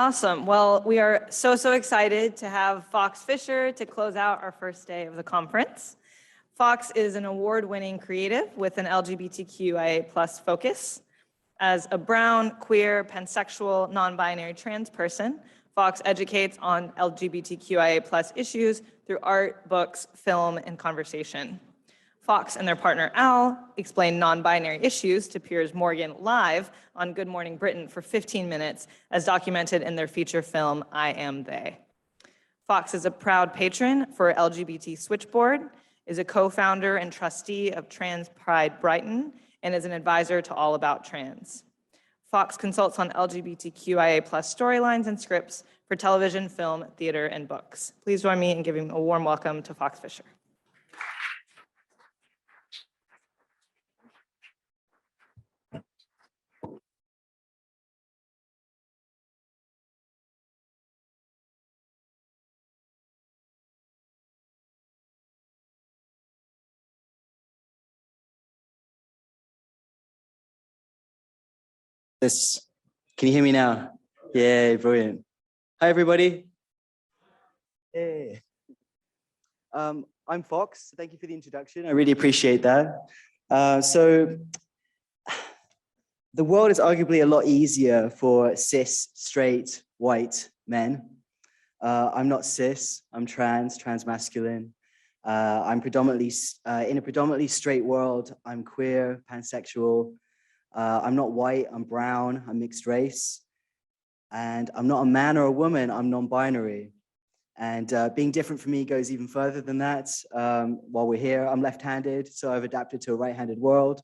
Awesome. Well, we are so excited to have Fox Fisher to close out our first day of the conference. Fox is an award-winning creative with an LGBTQIA+ focus. As a brown, queer, pansexual, non-binary trans person, Fox educates on LGBTQIA+ issues through art, books, film, and conversation. Fox and their partner Al explain non-binary issues to peers Morgan live on Good Morning Britain for 15 minutes, as documented in their feature film, I Am They. Fox is a proud patron for LGBT Switchboard, is a co-founder and trustee of Trans Pride Brighton, and is an advisor to All About Trans. Fox consults on LGBTQIA+ storylines and scripts for television, film, theater, and books. Please join me in giving a warm welcome to Fox Fisher. Can you hear me now? Yeah, brilliant. Hi, everybody. Hey. I'm Fox. Thank you for the introduction. I really appreciate that. So the world is arguably a lot easier for cis, straight, white men. I'm not cis. I'm trans masculine. I'm predominantly in a predominantly straight world. I'm queer, pansexual. I'm not white, I'm brown, I'm mixed race. And I'm not a man or a woman, I'm non-binary. And being different for me goes even further than that. While we're here, I'm left-handed, so I've adapted to a right-handed world.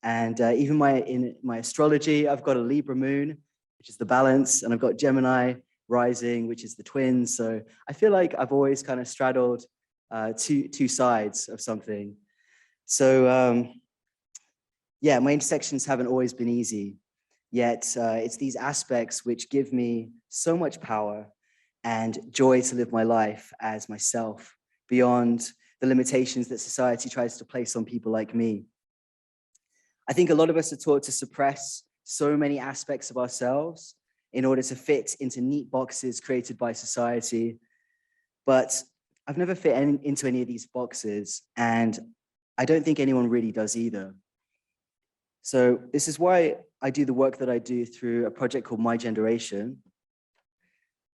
And even in my astrology, I've got a Libra moon, which is the balance, and I've got Gemini rising, which is the twins. So I feel like I've always kind of straddled two sides of something. So, yeah, my intersections haven't always been easy, yet it's these aspects which give me so much power and joy to live my life as myself beyond the limitations that society tries to place on people like me. I think a lot of us are taught to suppress so many aspects of ourselves in order to fit into neat boxes created by society, but I've never fit into any of these boxes, and I don't think anyone really does either. So this is why I do the work that I do through a project called My Generation.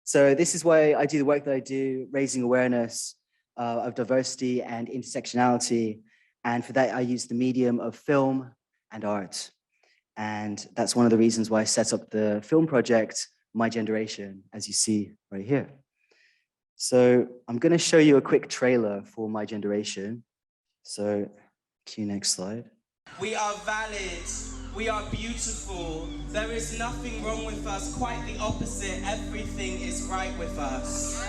So this is why I do the work that I do, raising awareness of diversity and intersectionality. And for that, I use the medium of film and art. And that's one of the reasons why I set up the film project, My Generation, as you see right here. So I'm going to show you a quick trailer for My Generation. So cue next slide. We are valid, we are beautiful, there is nothing wrong with us, quite the opposite, everything is right with us.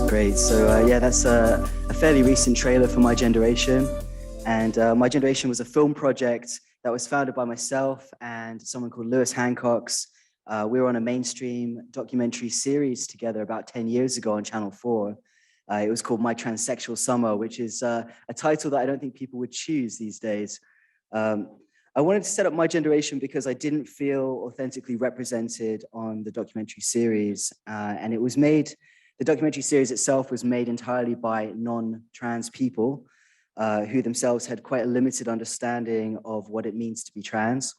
Great, so yeah, that's a fairly recent trailer for My Generation. And My Generation was a film project that was founded by myself and someone called Lewis Hancox. We were on a mainstream documentary series together about 10 years ago on Channel 4. It was called My Transsexual Summer, which is a title that I don't think people would choose these days. I wanted to set up My Generation because I didn't feel authentically represented on the documentary series. And it was made, the documentary series itself was made entirely by non-trans people who themselves had quite a limited understanding of what it means to be trans,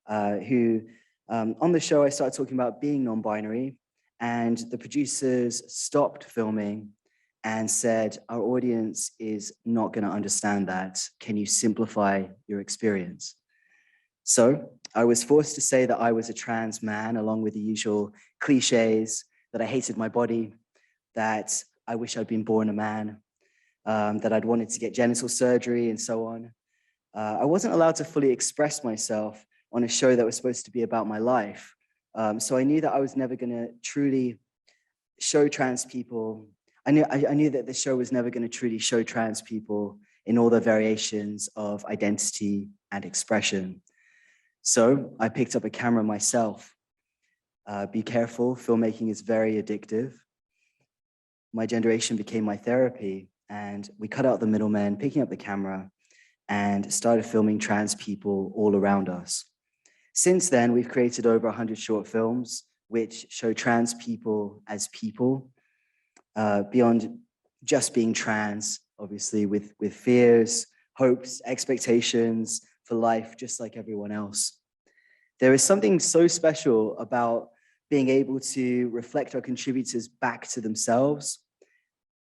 on the show, I started talking about being non-binary, and the producers stopped filming and said, our audience is not going to understand that. Can you simplify your experience? So I was forced to say that I was a trans man, along with the usual cliches, that I hated my body, that I wish I'd been born a man, that I'd wanted to get genital surgery and so on. I wasn't allowed to fully express myself on a show that was supposed to be about my life. So I knew that I was never going to truly show trans people. I knew that the show was never going to truly show trans people in all the variations of identity and expression. So I picked up a camera myself. Be careful, filmmaking is very addictive. My Generation became my therapy, and we cut out the middlemen, picking up the camera, and started filming trans people all around us. Since then, we've created over 100 short films, which show trans people as people, beyond just being trans, obviously, with fears, hopes, expectations for life, just like everyone else. There is something so special about being able to reflect our contributors back to themselves.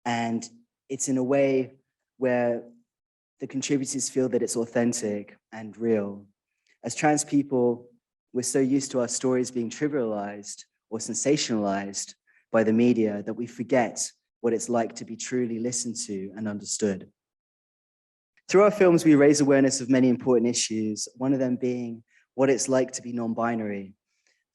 And it's in a way where the contributors feel that it's authentic and real. As trans people, we're so used to our stories being trivialized or sensationalized by the media that we forget what it's like to be truly listened to and understood. Through our films, we raise awareness of many important issues, one of them being what it's like to be non-binary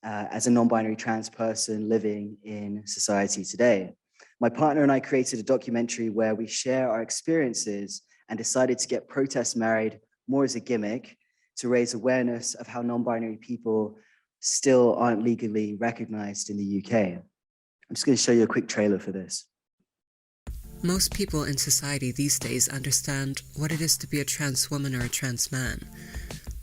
as a non-binary trans person living in society today. My partner and I created a documentary where we share our experiences and decided to get protest married more as a gimmick to raise awareness of how non-binary people still aren't legally recognized in the UK. I'm just going to show you a quick trailer for this. Most people in society these days understand what it is to be a trans woman or a trans man.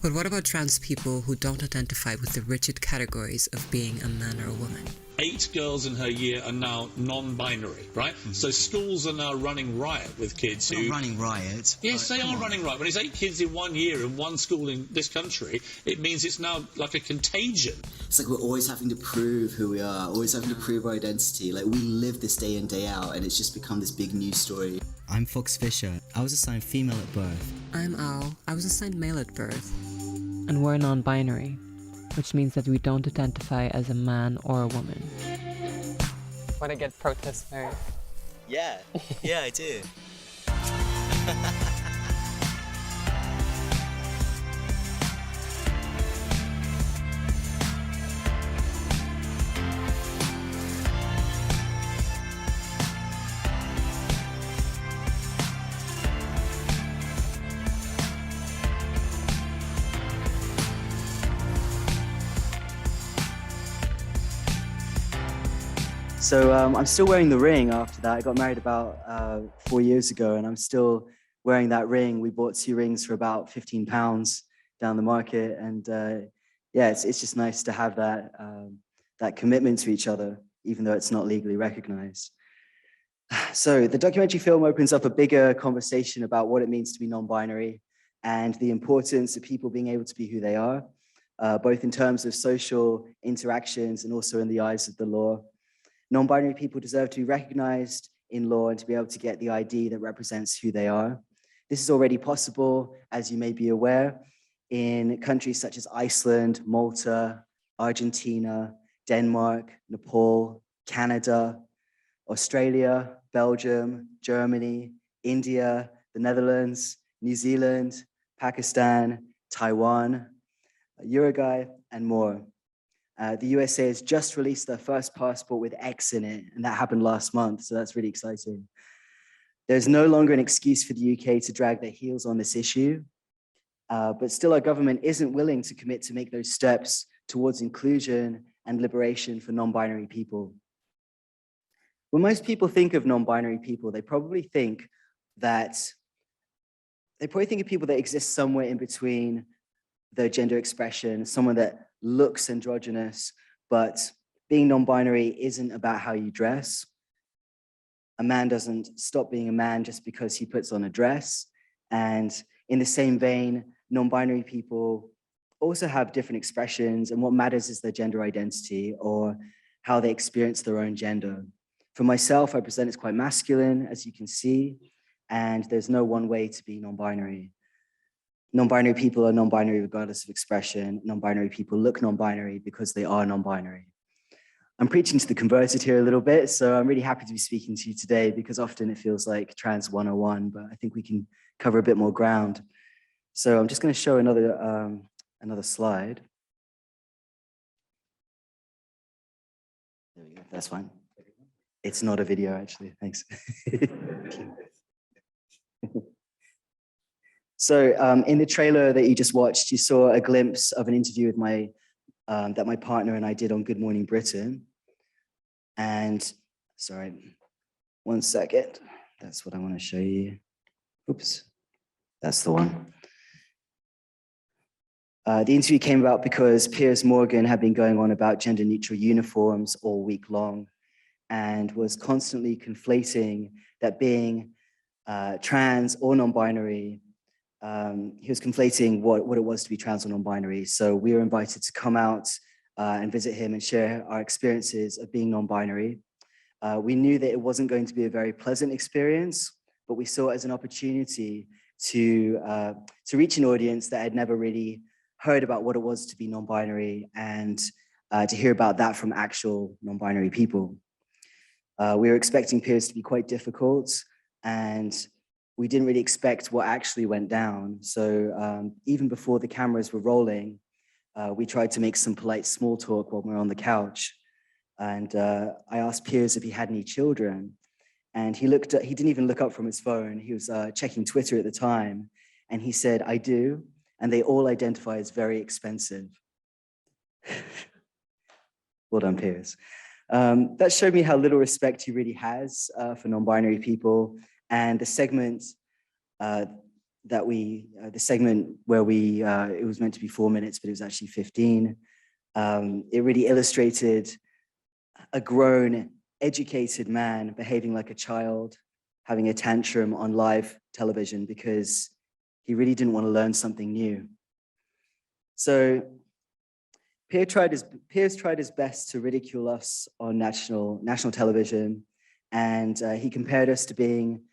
But what about trans people who don't identify with the rigid categories of being a man or a woman? 8 girls in her year are now non-binary, right? Mm-hmm. So schools are now running riot with kids who... Not running riot. Yes, they are running riot. When it's 8 kids in 1 year in one school in this country, it means it's now like a contagion. It's like we're always having to prove who we are, always having to prove our identity. Like, we live this day in, day out, and it's just become this big news story. I'm Fox Fisher. I was assigned female at birth. I'm Al. I was assigned male at birth. And we're non-binary, which means that we don't identify as a man or a woman. Want to get protest married? Yeah, I do. So I'm still wearing the ring after that. I got married about 4 years ago, and I'm still wearing that ring. We bought 2 rings for about £15 down the market. And yeah, it's just nice to have that commitment to each other, even though it's not legally recognized. So the documentary film opens up a bigger conversation about what it means to be non-binary and the importance of people being able to be who they are, both in terms of social interactions and also in the eyes of the law. Non-binary people deserve to be recognized in law and to be able to get the ID that represents who they are. This is already possible, as you may be aware, in countries such as Iceland, Malta, Argentina, Denmark, Nepal, Canada, Australia, Belgium, Germany, India, the Netherlands, New Zealand, Pakistan, Taiwan, Uruguay, and more. The USA has just released their first passport with X in it, and that happened last month, so that's really exciting. There's no longer an excuse for the UK to drag their heels on this issue, but still our government isn't willing to commit to make those steps towards inclusion and liberation for non-binary people. When most people think of non-binary people, they probably think of people that exist somewhere in between their gender expression, someone that looks androgynous, but being non-binary isn't about how you dress. A man doesn't stop being a man just because he puts on a dress. And in the same vein, non-binary people also have different expressions, and what matters is their gender identity or how they experience their own gender. For myself, I present as quite masculine, as you can see, and there's no one way to be non-binary. Non-binary people are non-binary regardless of expression. Non-binary people look non-binary because they are non-binary. I'm preaching to the converted here a little bit, so I'm really happy to be speaking to you today because often it feels like Trans 101, but I think we can cover a bit more ground. So I'm just going to show another slide. There we go, that's fine. It's not a video, actually, thanks. So in the trailer that you just watched, you saw a glimpse of an interview with that my partner and I did on Good Morning Britain. And sorry, one second. That's what I want to show you. Oops, that's the one. The interview came about because Piers Morgan had been going on about gender neutral uniforms all week long and was constantly conflating that being trans or non-binary. He was conflating what it was to be trans or non-binary. So we were invited to come out and visit him and share our experiences of being non-binary. We knew that it wasn't going to be a very pleasant experience, but we saw it as an opportunity to reach an audience that had never really heard about what it was to be non-binary and to hear about that from actual non-binary people. We were expecting Piers to be quite difficult, and we didn't really expect what actually went down. So even before the cameras were rolling, we tried to make some polite small talk while we were on the couch. And I asked Piers if he had any children. And he didn't even look up from his phone. He was checking Twitter at the time. And he said, "I do. And they all identify as very expensive." Well done, Piers. That showed me how little respect he really has for non-binary people. And the segment where it was meant to be 4 minutes, but it was actually 15. It really illustrated a grown, educated man behaving like a child, having a tantrum on live television because he really didn't want to learn something new. So Piers tried his best to ridicule us on national television, and he compared us to being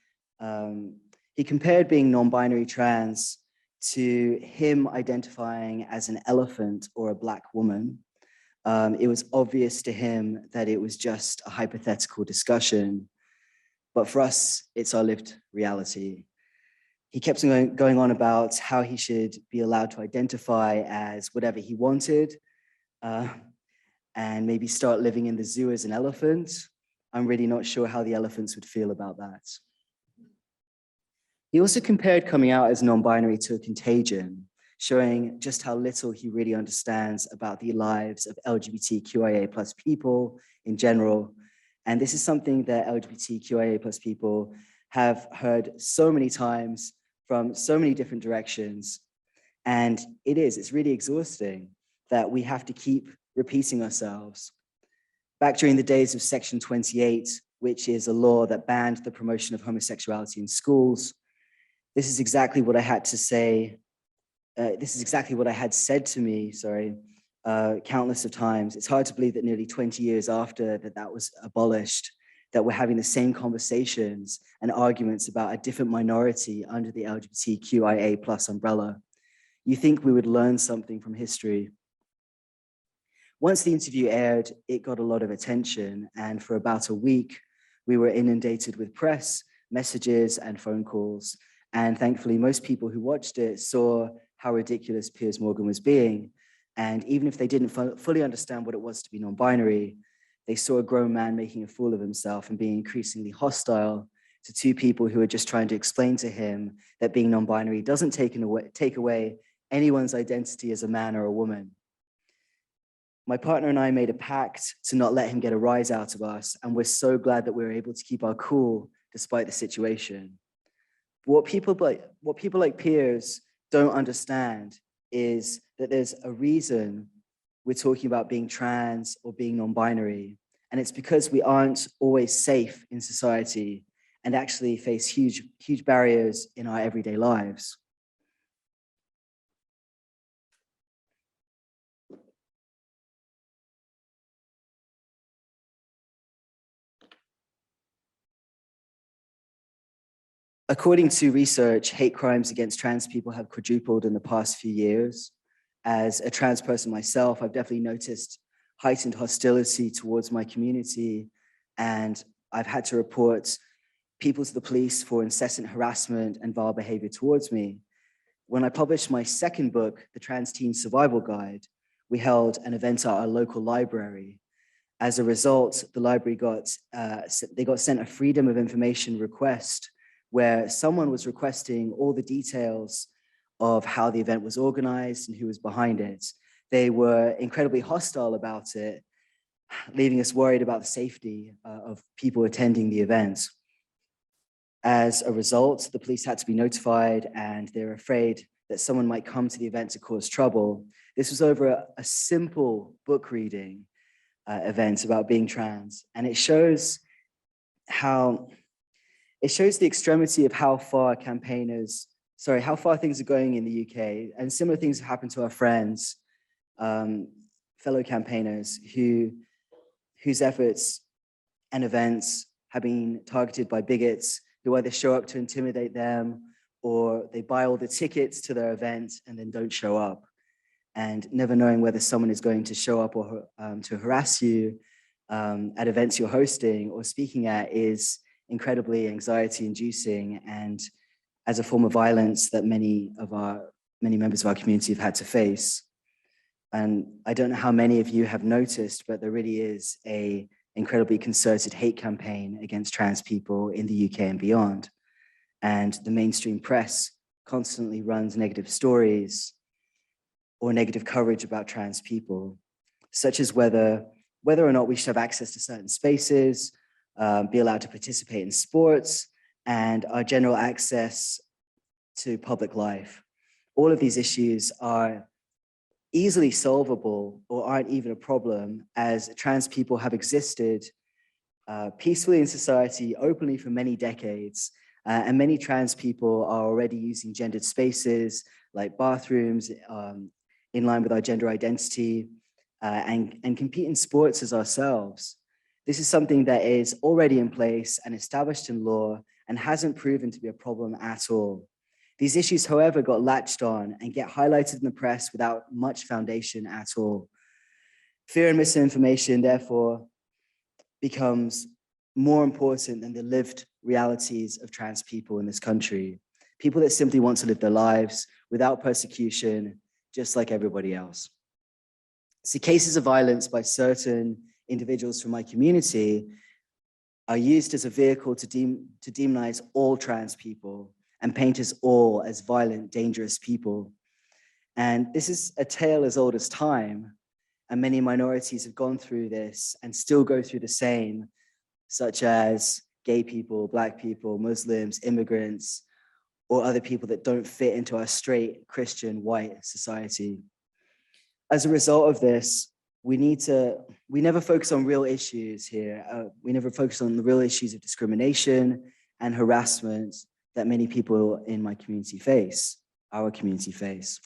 being non-binary trans to him identifying as an elephant or a black woman. It was obvious to him that it was just a hypothetical discussion, but for us, it's our lived reality. He kept going on about how he should be allowed to identify as whatever he wanted, and maybe start living in the zoo as an elephant. I'm really not sure how the elephants would feel about that. He also compared coming out as non-binary to a contagion, showing just how little he really understands about the lives of LGBTQIA plus people in general. And this is something that LGBTQIA plus people have heard so many times from so many different directions. And it's really exhausting that we have to keep repeating ourselves. Back during the days of Section 28, which is a law that banned the promotion of homosexuality in schools, this is exactly what I had to say. This is exactly what I had said to me, countless of times. It's hard to believe that nearly 20 years after that was abolished, that we're having the same conversations and arguments about a different minority under the LGBTQIA plus umbrella. You think we would learn something from history. Once the interview aired, it got a lot of attention, and for about a week, we were inundated with press, messages, and phone calls. And thankfully, most people who watched it saw how ridiculous Piers Morgan was being. And even if they didn't fully understand what it was to be non-binary, they saw a grown man making a fool of himself and being increasingly hostile to two people who are just trying to explain to him that being non-binary doesn't take away anyone's identity as a man or a woman. My partner and I made a pact to not let him get a rise out of us, and we're so glad that we were able to keep our cool despite the situation. What people like Piers don't understand is that there's a reason we're talking about being trans or being non-binary, and it's because we aren't always safe in society and actually face huge barriers in our everyday lives. According to research, hate crimes against trans people have quadrupled in the past few years. As a trans person myself, I've definitely noticed heightened hostility towards my community, and I've had to report people to the police for incessant harassment and vile behavior towards me. When I published my second book, The Trans Teen Survival Guide, we held an event at our local library. As a result, the library got sent a Freedom of Information request where someone was requesting all the details of how the event was organized and who was behind it. They were incredibly hostile about it, leaving us worried about the safety of people attending the event. As a result, the police had to be notified, and they're afraid that someone might come to the event to cause trouble. This was over a simple book reading event about being trans, and it shows the extremity of how far things are going in the UK, and similar things have happened to our friends, fellow campaigners whose efforts and events have been targeted by bigots who either show up to intimidate them or they buy all the tickets to their event and then don't show up. And never knowing whether someone is going to show up or to harass you at events you're hosting or speaking at is incredibly anxiety-inducing, and as a form of violence that many members of our community have had to face. And I don't know how many of you have noticed, but there really is an incredibly concerted hate campaign against trans people in the UK and beyond. And the mainstream press constantly runs negative stories or negative coverage about trans people, such as whether or not we should have access to certain spaces, be allowed to participate in sports, and our general access to public life. All of these issues are easily solvable or aren't even a problem, as trans people have existed peacefully in society openly for many decades, and many trans people are already using gendered spaces like bathrooms in line with our gender identity, and compete in sports as ourselves. This is something that is already in place and established in law and hasn't proven to be a problem at all. These issues, however, got latched on and get highlighted in the press without much foundation at all. Fear and misinformation, therefore, becomes more important than the lived realities of trans people in this country. People that simply want to live their lives without persecution, just like everybody else. See, cases of violence by certain individuals from my community are used as a vehicle to demonize all trans people and paint us all as violent, dangerous people. And this is a tale as old as time, and many minorities have gone through this and still go through the same, such as gay people, Black people, Muslims, immigrants, or other people that don't fit into our straight Christian white society. As a result of this, we never focus on real issues here. We never focus on the real issues of discrimination and harassment that many people in my community face, our community face.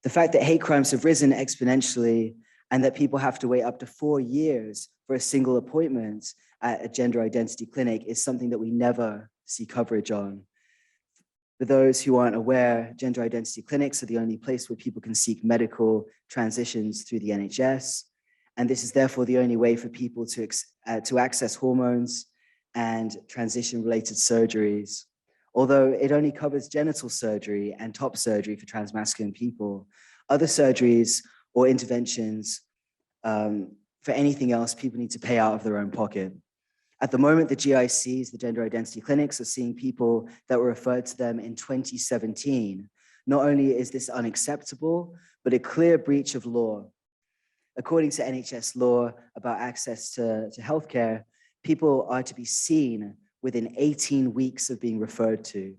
The fact that hate crimes have risen exponentially and that people have to wait up to 4 years for a single appointment at a gender identity clinic is something that we never see coverage on. For those who aren't aware, gender identity clinics are the only place where people can seek medical transitions through the NHS. And this is therefore the only way for people to access hormones and transition-related surgeries. Although it only covers genital surgery and top surgery for transmasculine people, other surgeries or interventions for anything else, people need to pay out of their own pocket. At the moment, the GICs, the gender identity clinics, are seeing people that were referred to them in 2017. Not only is this unacceptable, but a clear breach of law. According to NHS law about access to healthcare, people are to be seen within 18 weeks of being referred to.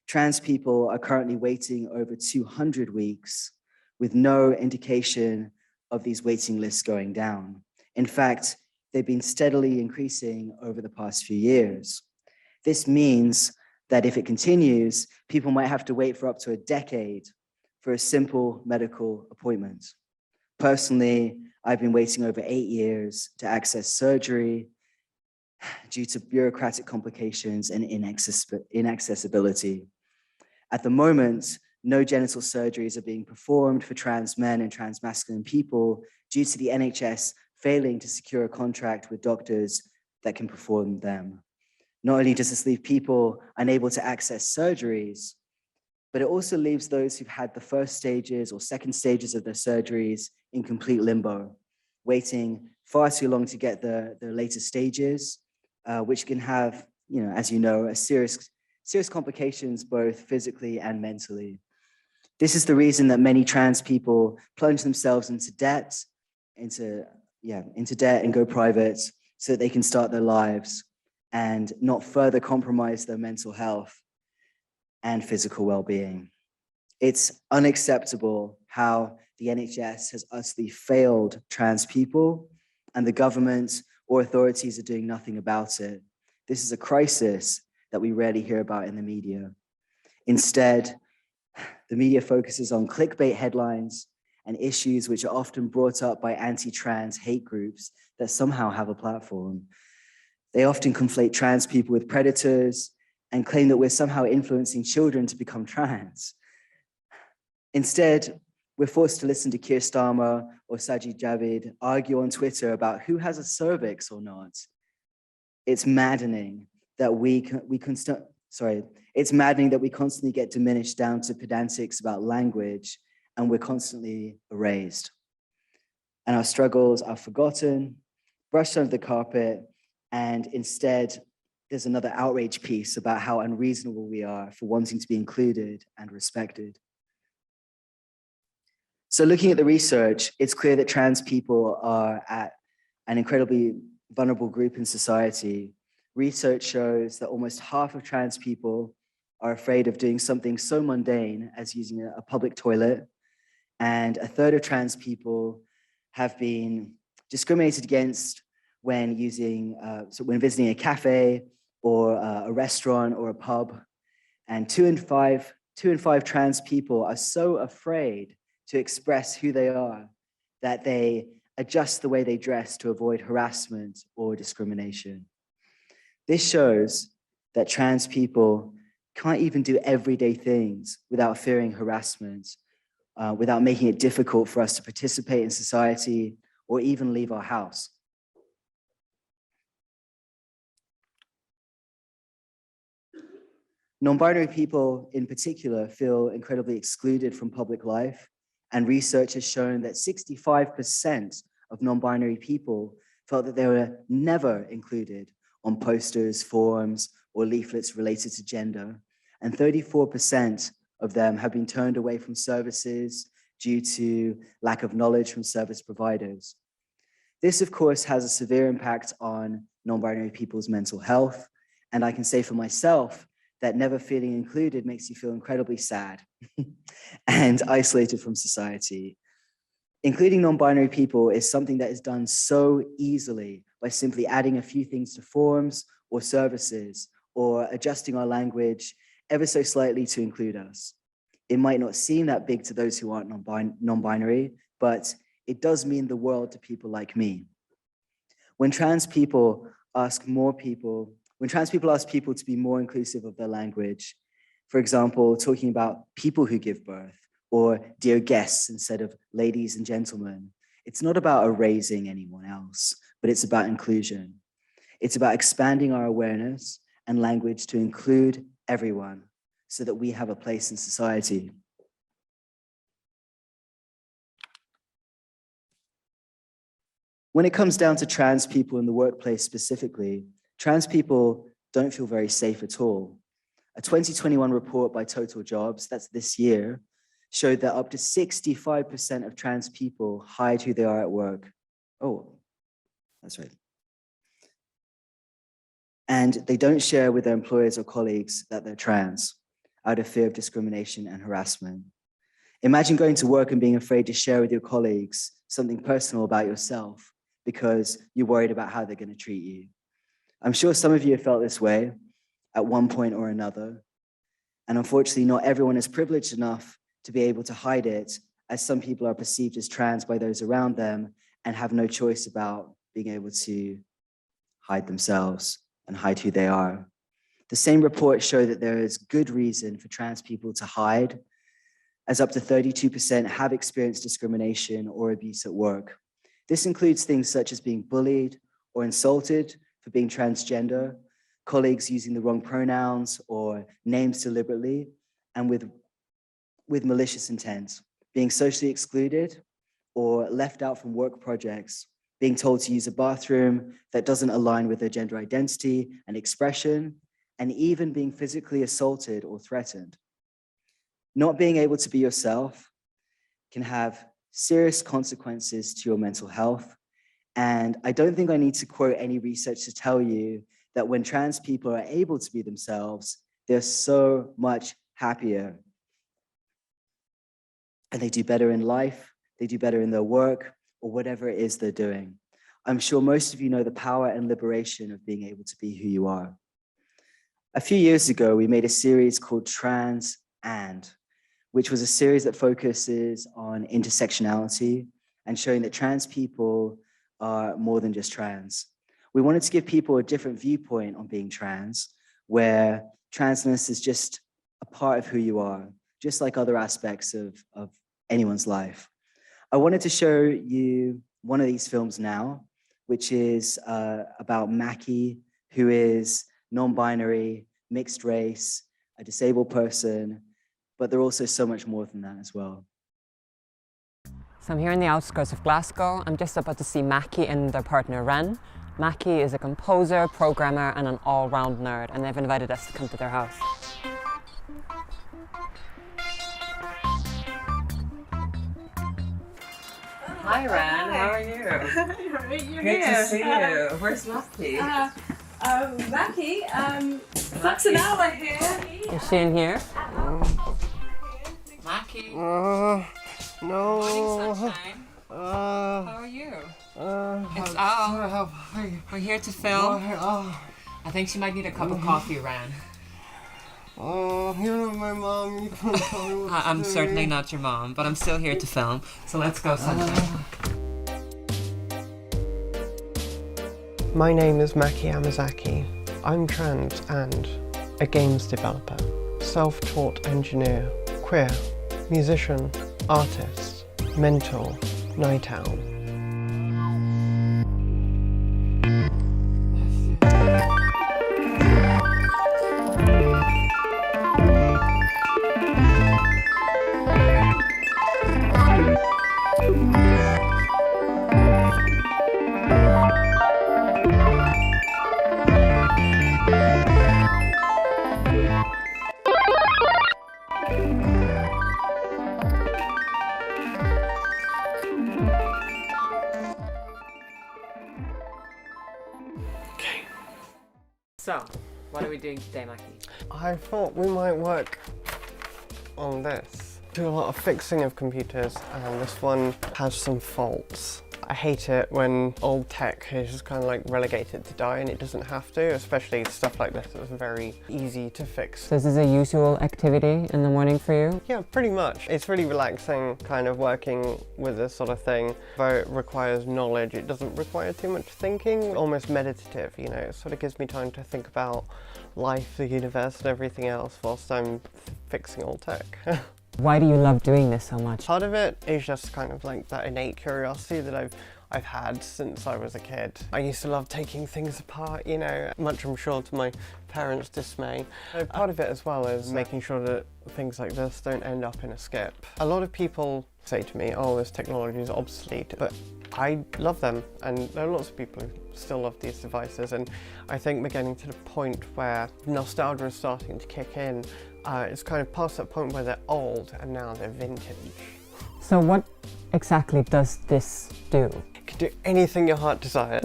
Trans people are currently waiting over 200 weeks with no indication of these waiting lists going down. In fact, they've been steadily increasing over the past few years. This means that if it continues, people might have to wait for up to a decade for a simple medical appointment. Personally, I've been waiting over 8 years to access surgery due to bureaucratic complications and inaccessibility. At the moment, no genital surgeries are being performed for trans men and trans masculine people due to the NHS failing to secure a contract with doctors that can perform them. Not only does this leave people unable to access surgeries, but it also leaves those who've had the first stages or second stages of their surgeries in complete limbo, waiting far too long to get the later stages, which can have, as you know, a serious complications both physically and mentally. This is the reason that many trans people plunge themselves into debt and go private so that they can start their lives and not further compromise their mental health and physical well-being. It's unacceptable how the NHS has utterly failed trans people, and the government or authorities are doing nothing about it. This is a crisis that we rarely hear about in the media. Instead, the media focuses on clickbait headlines and issues which are often brought up by anti-trans hate groups that somehow have a platform. They often conflate trans people with predators and claim that we're somehow influencing children to become trans. Instead, we're forced to listen to Keir Starmer or Sajid Javid argue on Twitter about who has a cervix or not. It's maddening that we constantly get diminished down to pedantics about language, and we're constantly erased. And our struggles are forgotten, brushed under the carpet, and instead, there's another outrage piece about how unreasonable we are for wanting to be included and respected. So looking at the research, it's clear that trans people are at an incredibly vulnerable group in society. Research shows that almost half of trans people are afraid of doing something so mundane as using a public toilet, and a third of trans people have been discriminated against when visiting a cafe or a restaurant or a pub. And two in five trans people are so afraid to express who they are that they adjust the way they dress to avoid harassment or discrimination. This shows that trans people can't even do everyday things without fearing harassment, without making it difficult for us to participate in society or even leave our house. Non-binary people in particular feel incredibly excluded from public life, and research has shown that 65% of non-binary people felt that they were never included on posters, forums, or leaflets related to gender, and 34% of them have been turned away from services due to lack of knowledge from service providers. This, of course, has a severe impact on non-binary people's mental health, and I can say for myself that never feeling included makes you feel incredibly sad and isolated from society. Including non-binary people is something that is done so easily by simply adding a few things to forms or services or adjusting our language ever so slightly to include us. It might not seem that big to those who aren't non-binary, but it does mean the world to people like me. When trans people ask people to be more inclusive of their language, for example, talking about people who give birth or dear guests instead of ladies and gentlemen, it's not about erasing anyone else, but it's about inclusion. It's about expanding our awareness and language to include everyone so that we have a place in society. When it comes down to trans people in the workplace specifically, Trans people don't feel very safe at all. A 2021 report by Total Jobs, that's this year, showed that up to 65% of trans people hide who they are at work. Oh, that's right. And they don't share with their employers or colleagues that they're trans out of fear of discrimination and harassment. Imagine going to work and being afraid to share with your colleagues something personal about yourself because you're worried about how they're going to treat you. I'm sure some of you have felt this way at one point or another. And unfortunately, not everyone is privileged enough to be able to hide it, as some people are perceived as trans by those around them and have no choice about being able to hide themselves and hide who they are. The same reports show that there is good reason for trans people to hide, as up to 32% have experienced discrimination or abuse at work. This includes things such as being bullied or insulted for being transgender, colleagues using the wrong pronouns or names deliberately, and with malicious intent, being socially excluded or left out from work projects, being told to use a bathroom that doesn't align with their gender identity and expression, and even being physically assaulted or threatened. Not being able to be yourself can have serious consequences to your mental health. And I don't think I need to quote any research to tell you that when trans people are able to be themselves, they're so much happier. And they do better in life, they do better in their work, or whatever it is they're doing. I'm sure most of you know the power and liberation of being able to be who you are. A few years ago, we made a series called Trans And, which was a series that focuses on intersectionality and showing that trans people are more than just trans. We wanted to give people a different viewpoint on being trans, where transness is just a part of who you are, just like other aspects of anyone's life. I wanted to show you one of these films now, which is about Mackie, who is non-binary, mixed race, a disabled person, but they're also so much more than that as well. So I'm here in the outskirts of Glasgow. I'm just about to see Mackie and their partner Ren. Mackie is a composer, programmer, and an all-round nerd, and they've invited us to come to their house. Hi Ren, how are you? Great to see you. Where's Mackie? Mackie, that's an hour here. Is she in here? Mackie. No. Morning, sunshine. How are you? It's Al. We're here to film. I think she might need a cup of coffee, Ren. You're not my mom. You can't tell me what I'm certainly not your mom, but I'm still here to film. So let's go, sunshine. My name is Maki Yamazaki. I'm trans and a games developer, self-taught engineer, queer, musician, artist, mentor, night owl. So, what are we doing today, Mackie? I thought we might work on this. Do a lot of fixing of computers, and this one has some faults. I hate it when old tech is just kind of like relegated to die and it doesn't have to, especially stuff like this that's very easy to fix. So this is a usual activity in the morning for you? Yeah, pretty much. It's really relaxing kind of working with this sort of thing. Though it requires knowledge, it doesn't require too much thinking. Almost meditative, you know, it sort of gives me time to think about life, the universe and everything else whilst I'm fixing old tech. Why do you love doing this so much? Part of it is just kind of like that innate curiosity that I've I've had since I was a kid. I used to love taking things apart, you know, much I'm sure to my parents' dismay. So part of it as well is making sure that things like this don't end up in a skip. A lot of people say to me, oh, this technology is obsolete, but I love them, and there are lots of people who still love these devices, and I think we're getting to the point where nostalgia is starting to kick in. It's kind of past that point where they're old and now they're vintage. So what exactly does this do? It can do anything your heart desires.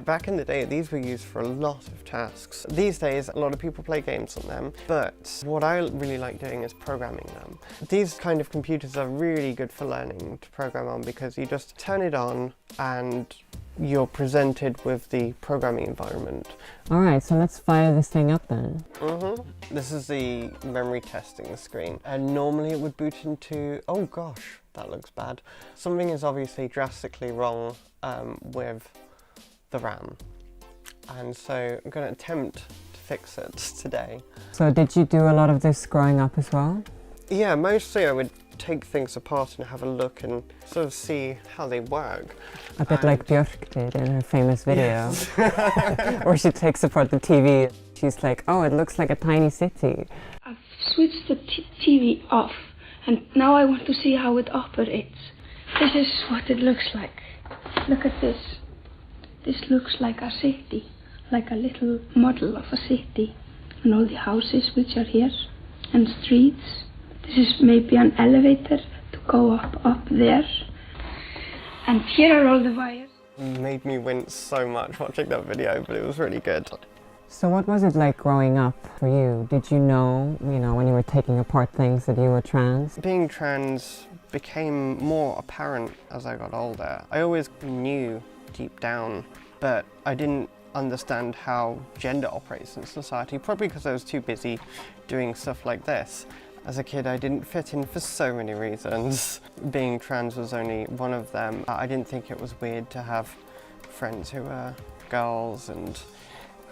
Back in the day, these were used for a lot of tasks. These days, a lot of people play games on them, but what I really like doing is programming them. These kind of computers are really good for learning to program on because you just turn it on and you're presented with the programming environment. All right, so let's fire this thing up then. This is the memory testing screen, and normally it would boot into, oh gosh, that looks bad. Something is obviously drastically wrong with the RAM, and so I'm going to attempt to fix it today. So did you do a lot of this growing up as well? Yeah, mostly I would take things apart and have a look and sort of see how they work. A bit like Björk did in her famous video, where she takes apart the TV. She's like, oh, it looks like a tiny city. I've switched the TV off, and now I want to see how it operates. This is what it looks like. Look at this. This looks like a city, like a little model of a city, and all the houses which are here, and streets. This is maybe an elevator to go up there. And here are all the wires. It made me wince so much watching that video, but it was really good. So what was it like growing up for you? Did you know, when you were taking apart things that you were trans? Being trans became more apparent as I got older. I always knew deep down, but I didn't understand how gender operates in society, probably because I was too busy doing stuff like this. As a kid, I didn't fit in for so many reasons. Being trans was only one of them. I didn't think it was weird to have friends who were girls and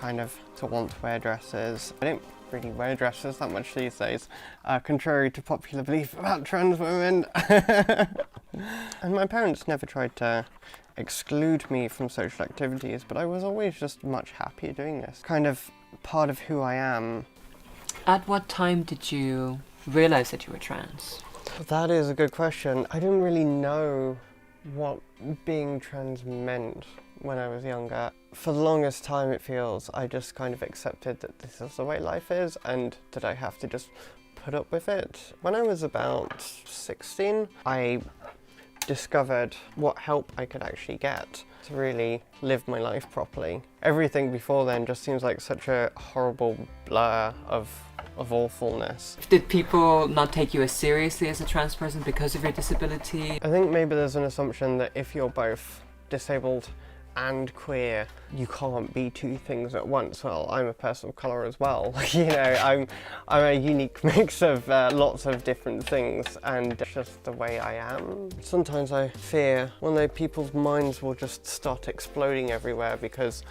kind of to want to wear dresses. I don't really wear dresses that much these days, contrary to popular belief about trans women. And my parents never tried to exclude me from social activities, but I was always just much happier doing this. Kind of part of who I am. At what time did you realize that you were trans? That is a good question. I didn't really know what being trans meant when I was younger. For the longest time, it feels, I just kind of accepted that this is the way life is and that I have to just put up with it. When I was about 16, I discovered what help I could actually get to really live my life properly. Everything before then just seems like such a horrible blur of awfulness. Did people not take you as seriously as a trans person because of your disability? I think maybe there's an assumption that if you're both disabled and queer, you can't be two things at once. Well, I'm a person of colour as well. I'm a unique mix of lots of different things, and it's just the way I am. Sometimes I fear one day people's minds will just start exploding everywhere because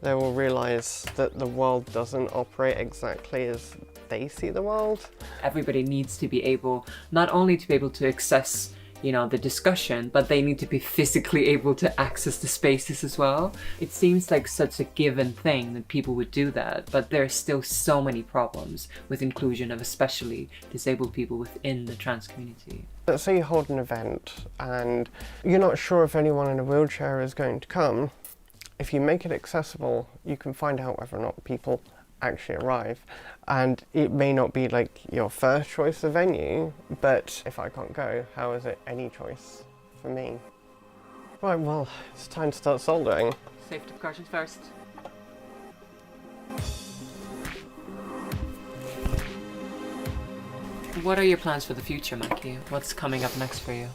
they will realise that the world doesn't operate exactly as they see the world. Everybody needs to be able, not only to be able to access the discussion, but they need to be physically able to access the spaces as well. It seems like such a given thing that people would do that, but there are still so many problems with inclusion of especially disabled people within the trans community. Let's say you hold an event and you're not sure if anyone in a wheelchair is going to come. If you make it accessible, you can find out whether or not people actually arrive. And it may not be like your first choice of venue, but if I can't go, how is it any choice for me? Right, well, it's time to start soldering. Safety precautions first. What are your plans for the future, Mackie? What's coming up next for you?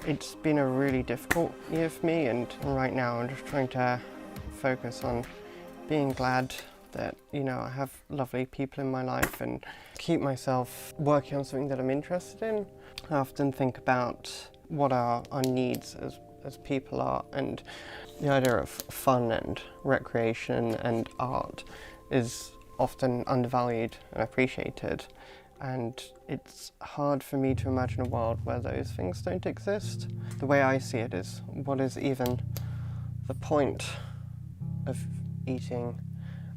It's been a really difficult year for me, and right now I'm just trying to focus on being glad that, I have lovely people in my life and keep myself working on something that I'm interested in. I often think about what our needs as people are, and the idea of fun and recreation and art is often undervalued and appreciated. And it's hard for me to imagine a world where those things don't exist. The way I see it is, what is even the point of eating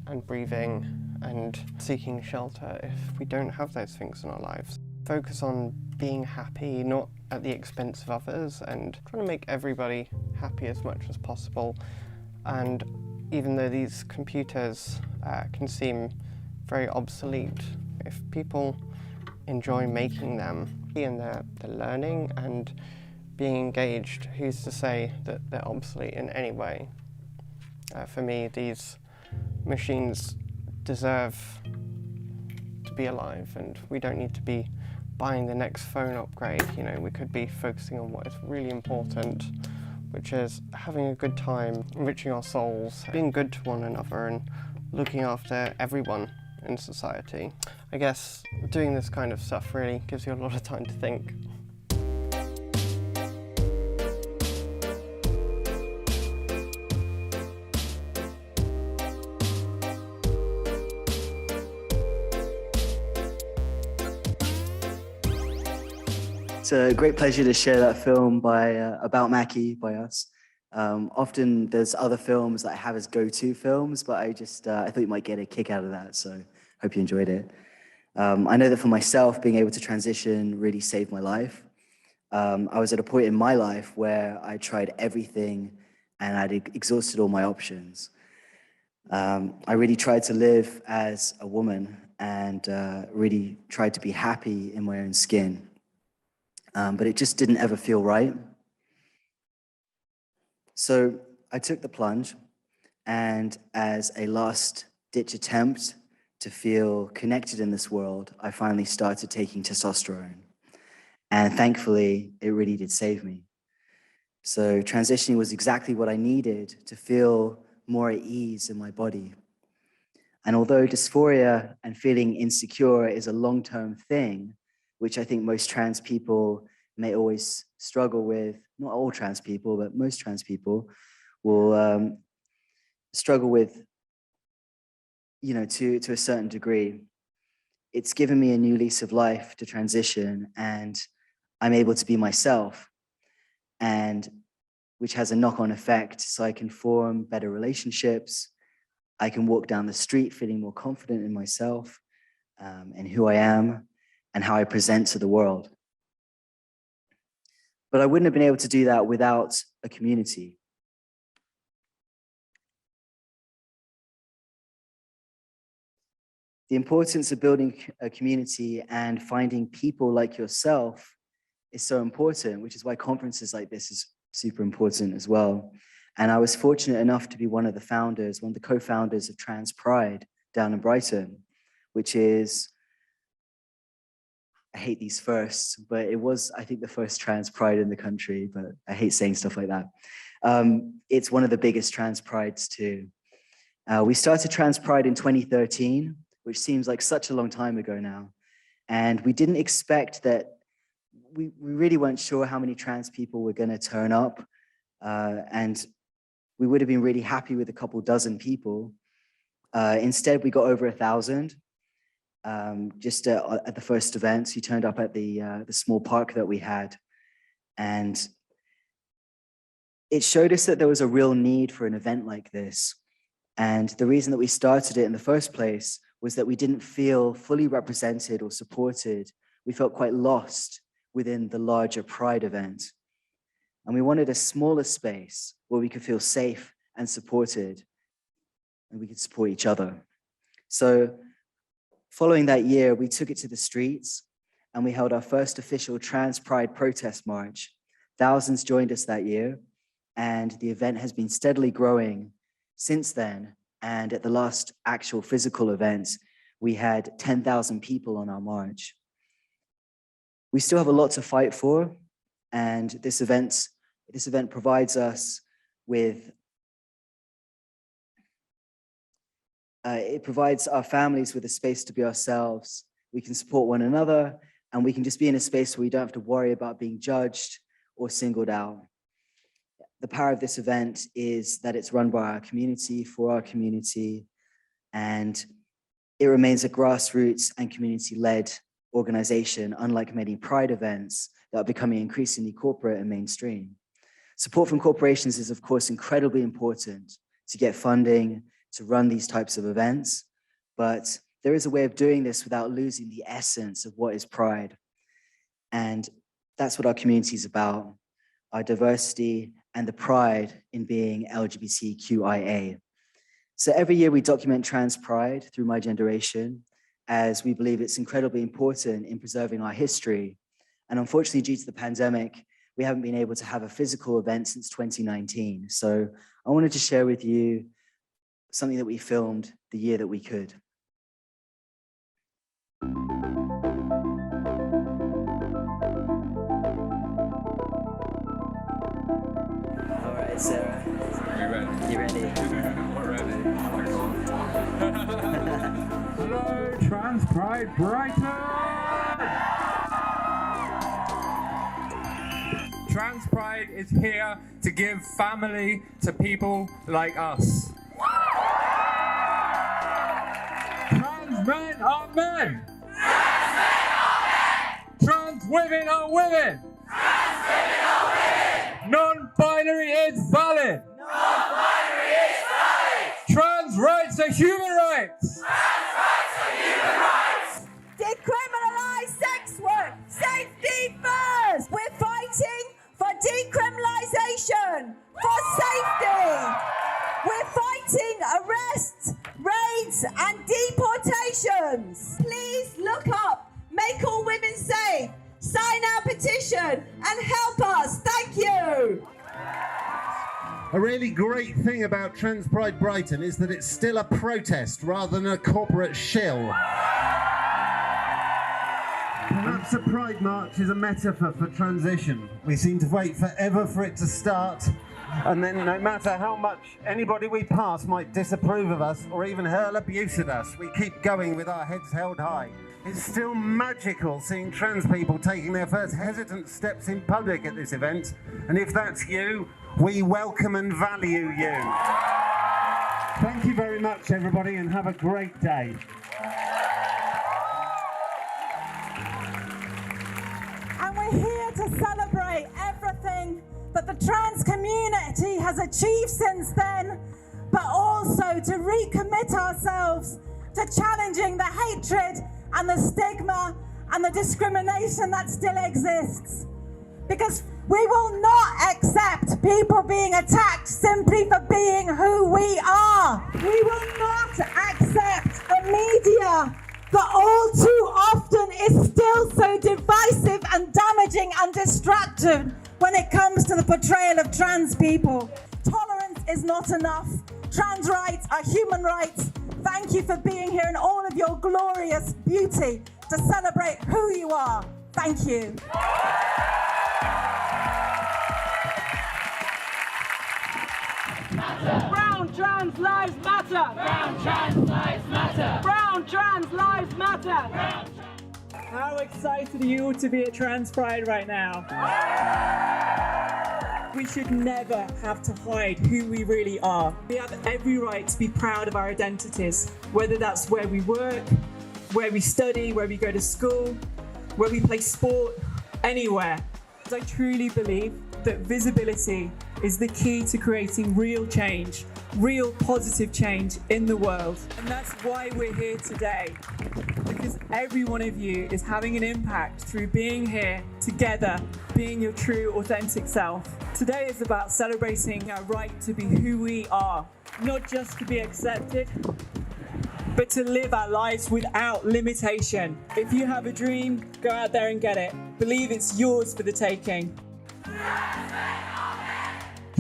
and breathing and seeking shelter if we don't have those things in our lives? Focus on being happy, not at the expense of others, and trying to make everybody happy as much as possible. And even though these computers can seem very obsolete, if people enjoy making them and they're learning and being engaged, who's to say that they're obsolete in any way? For me, these machines deserve to be alive, and we don't need to be buying the next phone upgrade. You know, we could be focusing on what is really important, which is having a good time, enriching our souls, being good to one another, and looking after everyone in society. I guess doing this kind of stuff really gives you a lot of time to think. It's a great pleasure to share that film about Mackie by us. Often there's other films that I have as go-to films, but I thought you might get a kick out of that, so hope you enjoyed it. I know that for myself, being able to transition really saved my life. I was at a point in my life where I tried everything and I'd exhausted all my options. I really tried to live as a woman and really tried to be happy in my own skin. But it just didn't ever feel right. So I took the plunge, and as a last-ditch attempt to feel connected in this world, I finally started taking testosterone. And thankfully, it really did save me. So transitioning was exactly what I needed to feel more at ease in my body. And although dysphoria and feeling insecure is a long-term thing, which I think most trans people may always struggle with, not all trans people, but most trans people will struggle with, you know, to a certain degree. It's given me a new lease of life to transition, and I'm able to be myself, and which has a knock-on effect, so I can form better relationships. I can walk down the street feeling more confident in myself and who I am and how I present to the world. But I wouldn't have been able to do that without a community. The importance of building a community and finding people like yourself is so important, which is why conferences like this is super important as well. And I was fortunate enough to be one of the co-founders of Trans Pride down in Brighton, which is, I hate these firsts, but it was, I think, the first trans pride in the country, but I hate saying stuff like that. It's one of the biggest trans prides too. We started Trans Pride in 2013, which seems like such a long time ago now. And we didn't expect that, we really weren't sure how many trans people were gonna turn up. And we would have been really happy with a couple dozen people. Instead, we got over 1,000. Just at the first event. He turned up at the small park that we had, and it showed us that there was a real need for an event like this. And the reason that we started it in the first place was that we didn't feel fully represented or supported. We felt quite lost within the larger Pride event. And we wanted a smaller space where we could feel safe and supported, and we could support each other. So following that year, we took it to the streets and we held our first official Trans Pride protest march. Thousands joined us that year, and the event has been steadily growing since then. And at the last actual physical event, we had 10,000 people on our march. We still have a lot to fight for, and this event provides us with it provides our families with a space to be ourselves. We can support one another, and we can just be in a space where we don't have to worry about being judged or singled out. The power of this event is that it's run by our community, for our community, and it remains a grassroots and community-led organization, unlike many pride events that are becoming increasingly corporate and mainstream. Support from corporations is, of course, incredibly important to get funding to run these types of events, but there is a way of doing this without losing the essence of what is pride. And that's what our community is about, our diversity and the pride in being LGBTQIA. So every year we document trans pride through My Generation, as we believe it's incredibly important in preserving our history. And unfortunately, due to the pandemic, we haven't been able to have a physical event since 2019. So I wanted to share with you something that we filmed the year that we could. All right, Sarah. Are you ready? You ready? We're ready. Hello, Trans Pride Brighton! Trans Pride is here to give family to people like us. Trans men are men! Trans women are women! Non-binary is valid! Trans rights are human rights! Decriminalise sex work! Safety first! We're fighting for decriminalisation! For safety! We're fighting arrests, raids and deportations! Please look up! Make all women safe! Sign our petition and help us! Thank you! A really great thing about Trans Pride Brighton is that it's still a protest rather than a corporate shill. Perhaps a Pride March is a metaphor for transition. We seem to wait forever for it to start, and then no matter how much anybody we pass might disapprove of us or even hurl abuse at us, we keep going with our heads held high. It's still magical seeing trans people taking their first hesitant steps in public at this event, and if that's you, we welcome and value you. Thank you very much, everybody, and have a great day. And we're here to celebrate everything that the trans community has achieved since then, but also to recommit ourselves to challenging the hatred and the stigma and the discrimination that still exists. Because we will not accept people being attacked simply for being who we are. We will not accept the media that all too often is still so divisive and damaging and destructive when it comes to the portrayal of trans people. Tolerance is not enough. Trans rights are human rights. Thank you for being here in all of your glorious beauty to celebrate who you are. Thank you. Brown trans lives matter! Brown trans lives matter! Brown trans lives matter! How excited are you all to be at Trans Pride right now? We should never have to hide who we really are. We have every right to be proud of our identities, whether that's where we work, where we study, where we go to school, where we play sport, anywhere. I truly believe that visibility is the key to creating real change, real positive change in the world. And that's why we're here today, because every one of you is having an impact through being here together, being your true, authentic self. Today is about celebrating our right to be who we are, not just to be accepted, but to live our lives without limitation. If you have a dream, go out there and get it. Believe it's yours for the taking.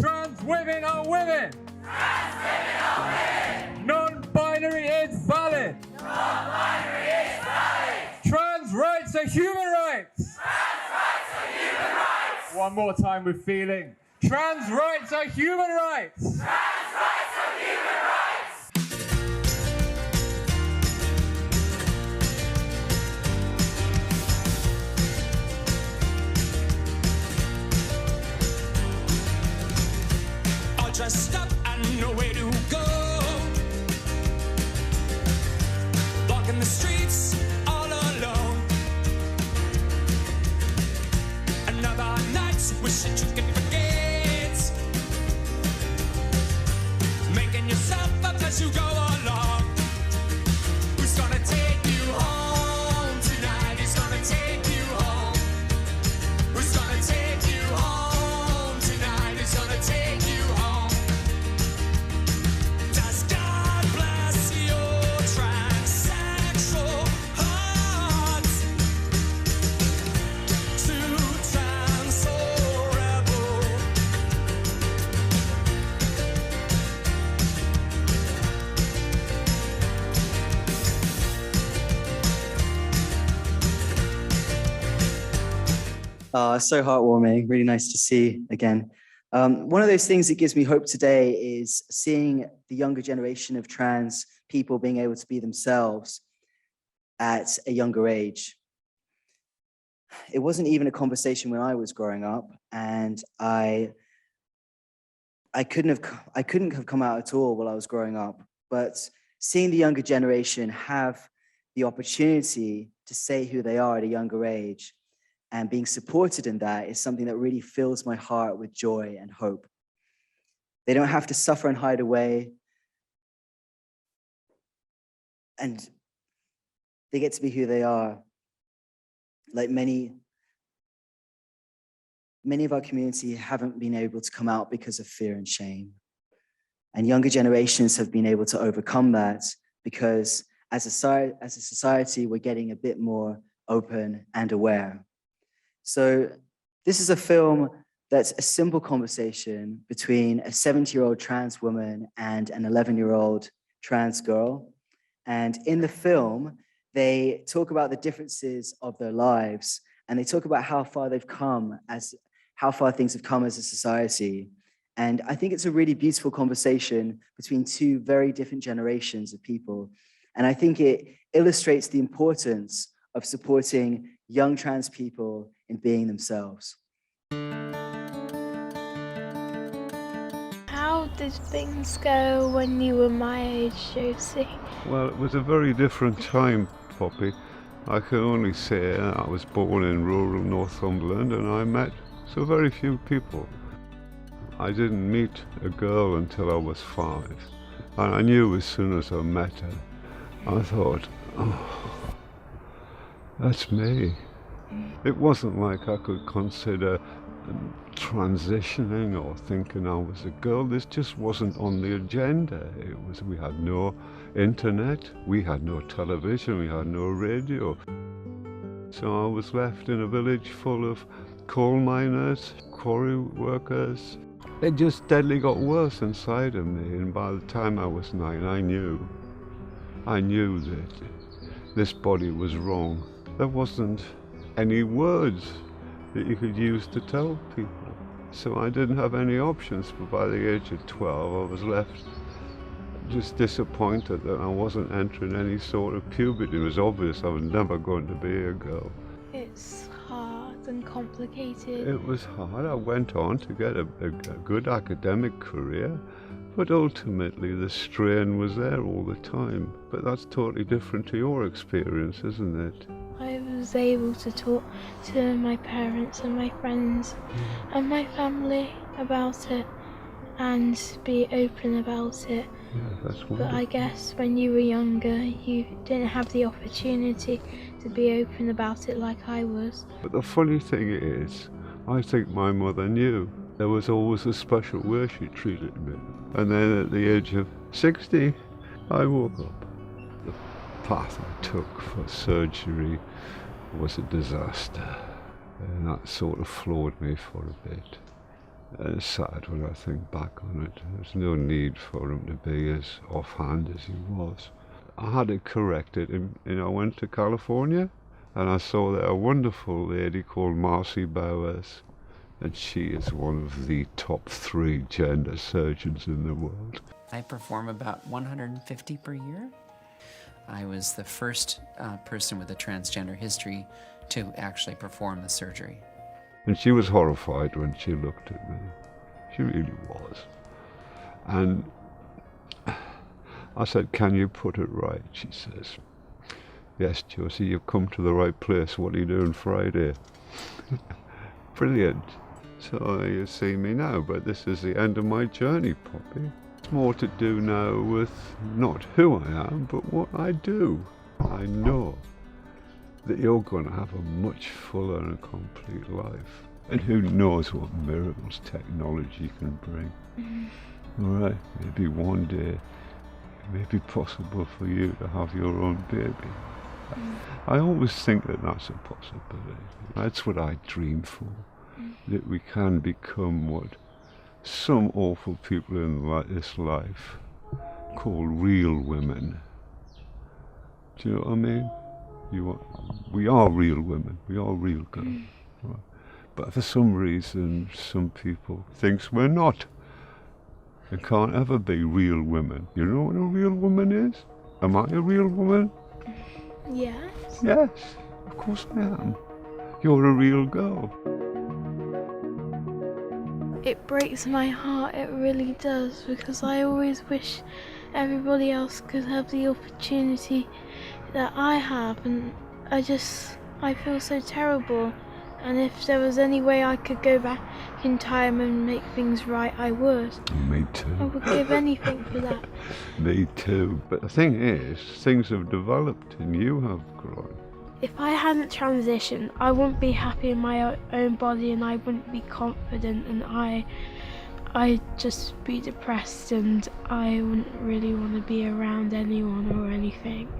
Trans women are women! Non-binary is valid! Trans rights are human rights! One more time with feeling. Trans rights are human rights! Dressed up and know where to go. Walking the streets all alone. as you go along. Who's gonna take you home tonight? Who's gonna take you home? Who's gonna take you home tonight? Who's gonna take you home? Does God bless your transsexual heart? Too trans or rebel? So heartwarming, really nice to see again. One of those things that gives me hope today is seeing the younger generation of trans people being able to be themselves at a younger age. It wasn't even a conversation when I was growing up, and I couldn't have come out at all while I was growing up. But seeing the younger generation have the opportunity to say who they are at a younger age and being supported in that is something that really fills my heart with joy and hope. They don't have to suffer and hide away, and they get to be who they are. Like many of our community haven't been able to come out because of fear and shame. And younger generations have been able to overcome that because as a society, we're getting a bit more open and aware. So this is a film that's a simple conversation between a 70-year-old trans woman and an 11-year-old trans girl. And in the film, they talk about the differences of their lives, and they talk about how far they've come, how far things have come as a society. And I think it's a really beautiful conversation between two very different generations of people. And I think it illustrates the importance of supporting young trans people in being themselves. How did things go when you were my age, Josie? Well, it was a very different time, Poppy. I can only say I was born in rural Northumberland and I met so very few people. I didn't meet a girl until I was 5. And I knew as soon as I met her, I thought, oh, that's me. It wasn't like I could consider transitioning or thinking I was a girl. This just wasn't on the agenda. We had no internet, we had no television, we had no radio. So I was left in a village full of coal miners, quarry workers. It just steadily got worse inside of me, and by the time I was 9, I knew that this body was wrong. There wasn't any words that you could use to tell people. So I didn't have any options, but by the age of 12 I was left just disappointed that I wasn't entering any sort of puberty. It was obvious I was never going to be a girl. It's hard and complicated. It was hard. I went on to get a good academic career, but ultimately the strain was there all the time. But that's totally different to your experience, isn't it? I was able to talk to my parents and my friends and my family about it and be open about it. Yeah, that's wonderful. But I guess when you were younger, you didn't have the opportunity to be open about it like I was. But the funny thing is, I think my mother knew. There was always a special way she treated me. And then at the age of 60, I woke up. The path I took for surgery was a disaster. And that sort of floored me for a bit. And it's sad when I think back on it. There's no need for him to be as offhand as he was. I had it corrected, and I went to California, and I saw there a wonderful lady called Marcy Bowers, and she is one of the top 3 gender surgeons in the world. I perform about 150 per year. I was the first person with a transgender history to actually perform the surgery. And she was horrified when she looked at me. She really was. And I said, "Can you put it right?" She says, "Yes, Josie, you've come to the right place. What are you doing Friday?" Brilliant. So you see me now, but this is the end of my journey, Poppy. It's more to do now with not who I am, but what I do. I know that you're going to have a much fuller and complete life. And who knows what miracles technology can bring. All right, maybe one day it may be possible for you to have your own baby. I always think that that's a possibility. That's what I dream for, that we can become what some awful people in this life call real women. Do you know what I mean? We are real women, we are real girls. Right? But for some reason, some people think we're not. They can't ever be real women. You know what a real woman is? Am I a real woman? Yes. Yes, of course I am. You're a real girl. It breaks my heart, it really does, because I always wish everybody else could have the opportunity that I have, and I feel so terrible. And if there was any way I could go back in time and make things right, I would. Me too. I would give anything for that. Me too. But the thing is, things have developed and you have grown. If I hadn't transitioned, I wouldn't be happy in my own body, and I wouldn't be confident, and I'd just be depressed, and I wouldn't really want to be around anyone or anything.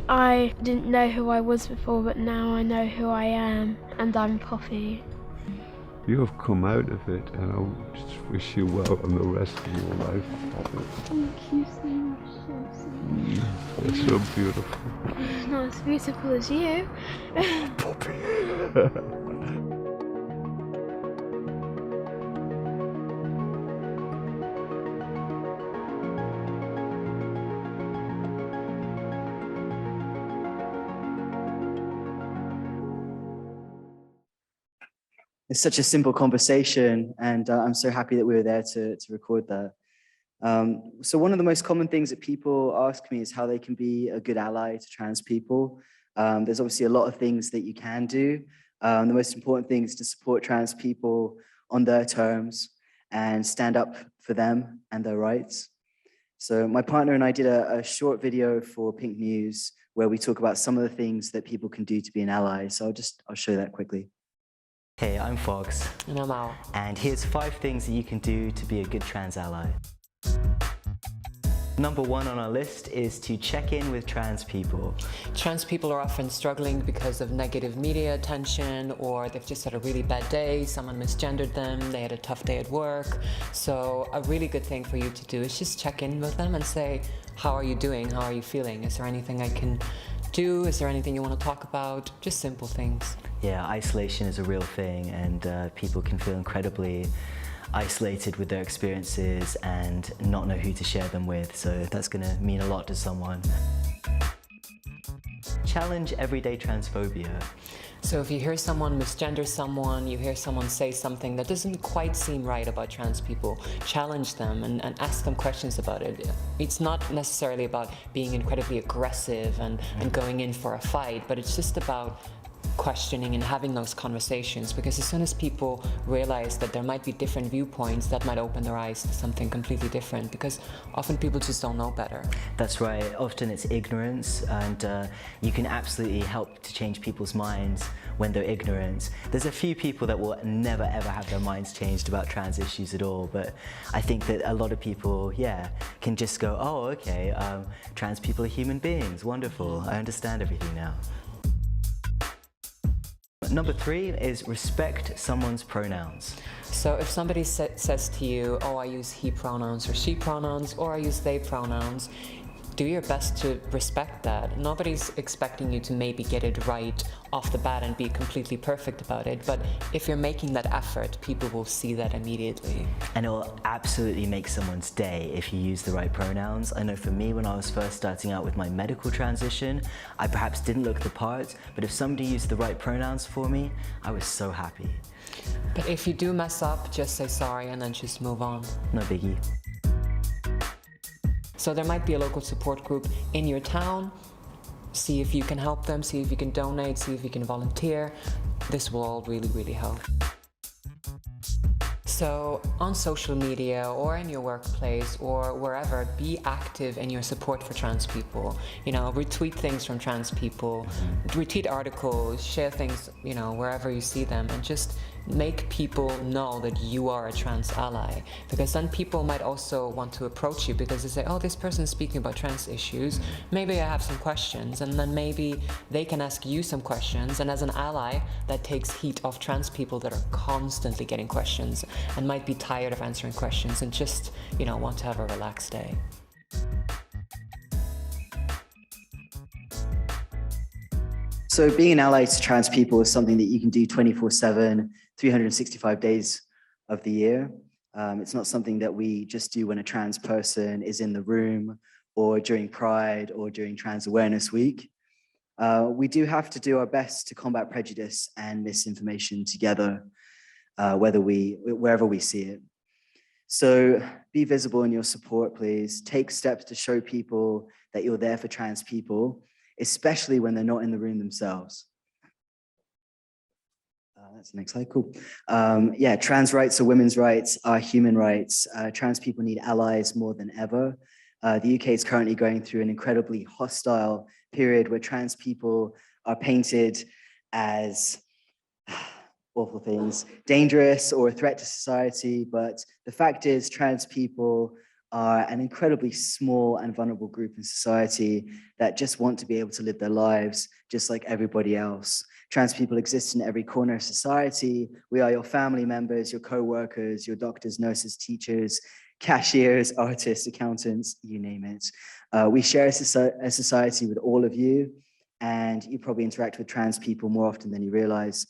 I didn't know who I was before, but now I know who I am, and I'm Poppy. You have come out of it, and I just wish you well in the rest of your life. Thank you so much, Chelsea. You're so beautiful. Not as beautiful as you. It's such a simple conversation, and I'm so happy that we were there to record that. So one of the most common things that people ask me is how they can be a good ally to trans people. There's obviously a lot of things that you can do. The most important thing is to support trans people on their terms and stand up for them and their rights. So my partner and I did a short video for Pink News where we talk about some of the things that people can do to be an ally. So I'll show that quickly. Hey, I'm Fox. And I'm Al. And here's 5 things that you can do to be a good trans ally. Number 1 on our list is to check in with trans people. Trans people are often struggling because of negative media attention, or they've just had a really bad day, someone misgendered them, they had a tough day at work. So a really good thing for you to do is just check in with them and say, how are you doing? How are you feeling? Is there anything I can do? Is there anything you want to talk about? Just simple things. Yeah, isolation is a real thing, and people can feel incredibly isolated with their experiences and not know who to share them with, so that's going to mean a lot to someone. Challenge everyday transphobia. So if you hear someone misgender someone, you hear someone say something that doesn't quite seem right about trans people, challenge them and ask them questions about it. It's not necessarily about being incredibly aggressive and going in for a fight, but it's just about questioning and having those conversations, because as soon as people realize that there might be different viewpoints, that might open their eyes to something completely different, because often people just don't know better. That's right, often it's ignorance, and you can absolutely help to change people's minds when they're ignorant. There's a few people that will never ever have their minds changed about trans issues at all, but I think that a lot of people, can just go, oh, okay, trans people are human beings, wonderful, I understand everything now. Number 3 is respect someone's pronouns. So if somebody says to you, oh, I use he pronouns or she pronouns, or I use they pronouns, do your best to respect that. Nobody's expecting you to maybe get it right off the bat and be completely perfect about it, but if you're making that effort, people will see that immediately. And it will absolutely make someone's day if you use the right pronouns. I know for me, when I was first starting out with my medical transition, I perhaps didn't look the part, but if somebody used the right pronouns for me, I was so happy. But if you do mess up, just say sorry and then just move on. No biggie. So there might be a local support group in your town. See if you can help them, see if you can donate, see if you can volunteer. This will all really, really help. So on social media or in your workplace or wherever, be active in your support for trans people. You know, retweet things from trans people, retweet articles, share things, you know, wherever you see them, and just make people know that you are a trans ally. Because then people might also want to approach you because they say, oh, this person is speaking about trans issues. Maybe I have some questions, and then maybe they can ask you some questions. And as an ally, that takes heat off trans people that are constantly getting questions and might be tired of answering questions and just, you know, want to have a relaxed day. So being an ally to trans people is something that you can do 24/7, 365 days of the year. It's not something that we just do when a trans person is in the room or during Pride or during Trans Awareness Week. We do have to do our best to combat prejudice and misinformation together, wherever we see it. So be visible in your support, please. Take steps to show people that you're there for trans people, especially when they're not in the room themselves. That's the next slide, cool. Yeah, trans rights are women's rights, are human rights. Trans people need allies more than ever. The UK is currently going through an incredibly hostile period where trans people are painted as awful things, dangerous or a threat to society. But the fact is, trans people are an incredibly small and vulnerable group in society that just want to be able to live their lives just like everybody else. Trans people exist in every corner of society. We are your family members, your co-workers, your doctors, nurses, teachers, cashiers, artists, accountants, you name it. We share a society with all of you, and you probably interact with trans people more often than you realize.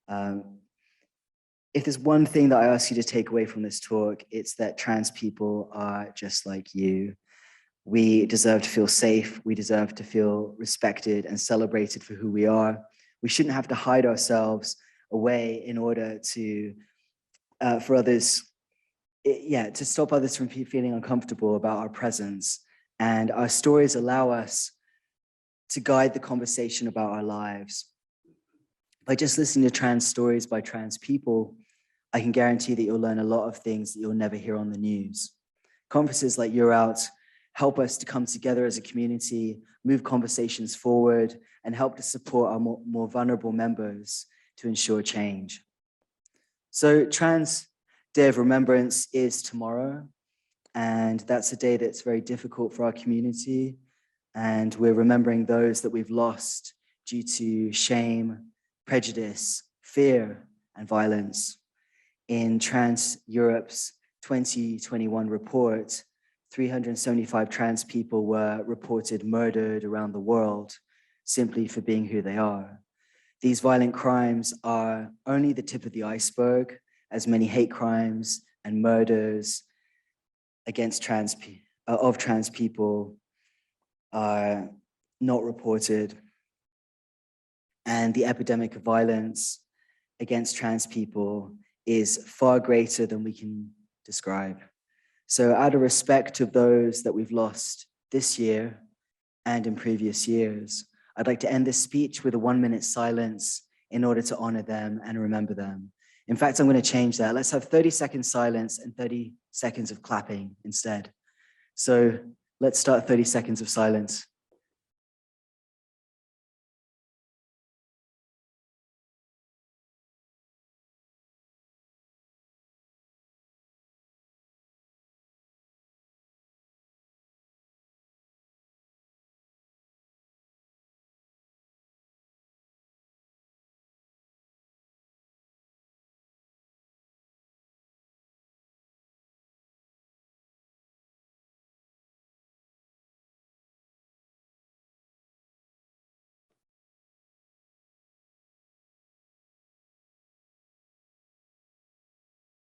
If there's one thing that I ask you to take away from this talk, it's that trans people are just like you. We deserve to feel safe. We deserve to feel respected and celebrated for who we are. We shouldn't have to hide ourselves away in order to, for others, to stop others from feeling uncomfortable about our presence. And our stories allow us to guide the conversation about our lives. By just listening to trans stories by trans people, I can guarantee that you'll learn a lot of things that you'll never hear on the news. Conferences like EUROUT help us to come together as a community, move conversations forward, and help to support our more vulnerable members to ensure change. So Trans Day of Remembrance is tomorrow, and that's a day that's very difficult for our community, and we're remembering those that we've lost due to shame, prejudice, fear, and violence. In Trans Europe's 2021 report, 375 trans people were reported murdered around the world simply for being who they are. These violent crimes are only the tip of the iceberg, as many hate crimes and murders against trans people are not reported. And the epidemic of violence against trans people is far greater than we can describe. So out of respect of those that we've lost this year and in previous years, I'd like to end this speech with a 1-minute silence in order to honor them and remember them. In fact, I'm going to change that. Let's have 30 seconds silence and 30 seconds of clapping instead. So let's start 30 seconds of silence.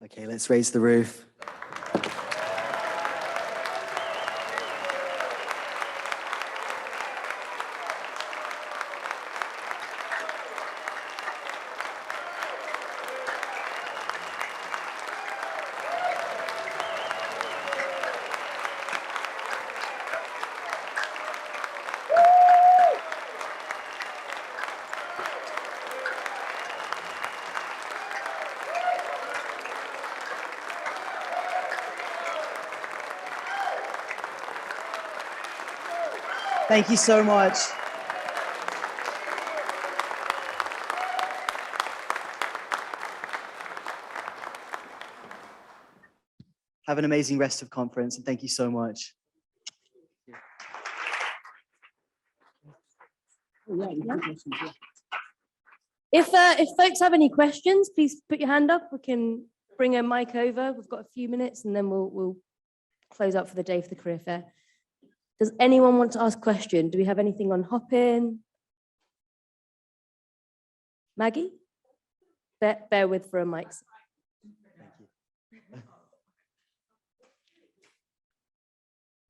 Okay, let's raise the roof. Thank you so much. Have an amazing rest of conference, and thank you so much. If folks have any questions, please put your hand up. We can bring a mic over. We've got a few minutes, and then we'll close up for the day for the career fair. Does anyone want to ask a question? Do we have anything on Hopin? Maggie? Bear with for a mic.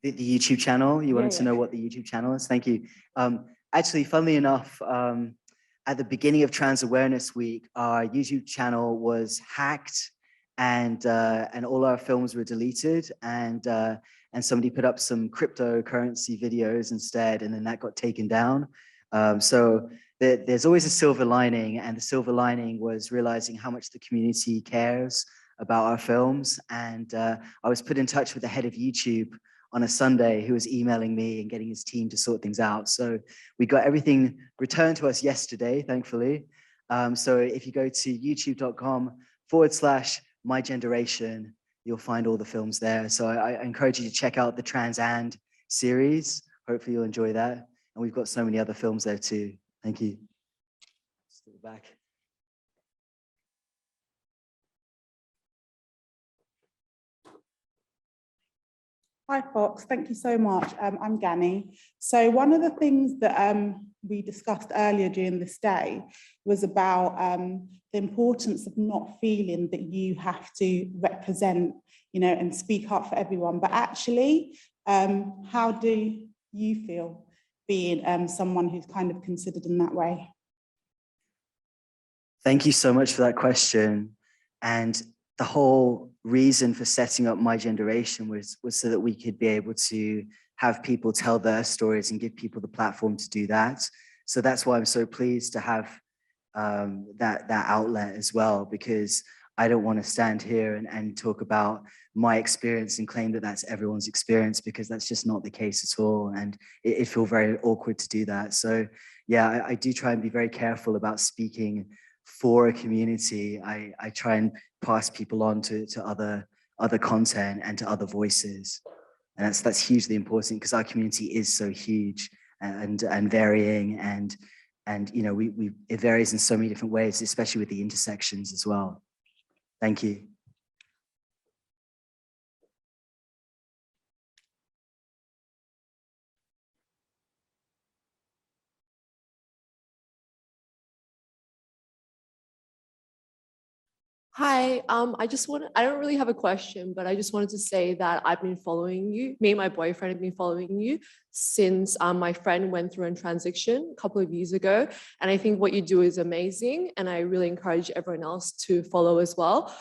The YouTube channel, you wanted to know what the YouTube channel is? Thank you. Actually, funnily enough, at the beginning of Trans Awareness Week, our YouTube channel was hacked and all our films were deleted, and somebody put up some cryptocurrency videos instead, and then that got taken down. So there's always a silver lining, and the silver lining was realizing how much the community cares about our films. And I was put in touch with the head of YouTube on a Sunday, who was emailing me and getting his team to sort things out. So we got everything returned to us yesterday, thankfully. So if you go to youtube.com/My Genderation, you'll find all the films there. So I encourage you to check out the Trans And series. Hopefully you'll enjoy that. And we've got so many other films there too. Thank you. Still back. Hi, Fox. Thank you so much. I'm Gani. So one of the things that we discussed earlier during this day was about the importance of not feeling that you have to represent, and speak up for everyone. But actually, how do you feel being someone who's kind of considered in that way? Thank you so much for that question. And the whole reason for setting up My Genderation was so that we could be able to have people tell their stories and give people the platform to do that. So that's why I'm so pleased to have that outlet as well, because I don't want to stand here and talk about my experience and claim that that's everyone's experience, because that's just not the case at all. And it feels very awkward to do that. So yeah, I do try and be very careful about speaking for a community. I try and pass people on to other content and to other voices. And that's hugely important, because our community is so huge and varying, and it varies in so many different ways, especially with the intersections as well. Thank you. Hi, I don't really have a question, but I just wanted to say that I've been following you. Me and my boyfriend have been following you since my friend went through a transition a couple of years ago. And I think what you do is amazing. And I really encourage everyone else to follow as well.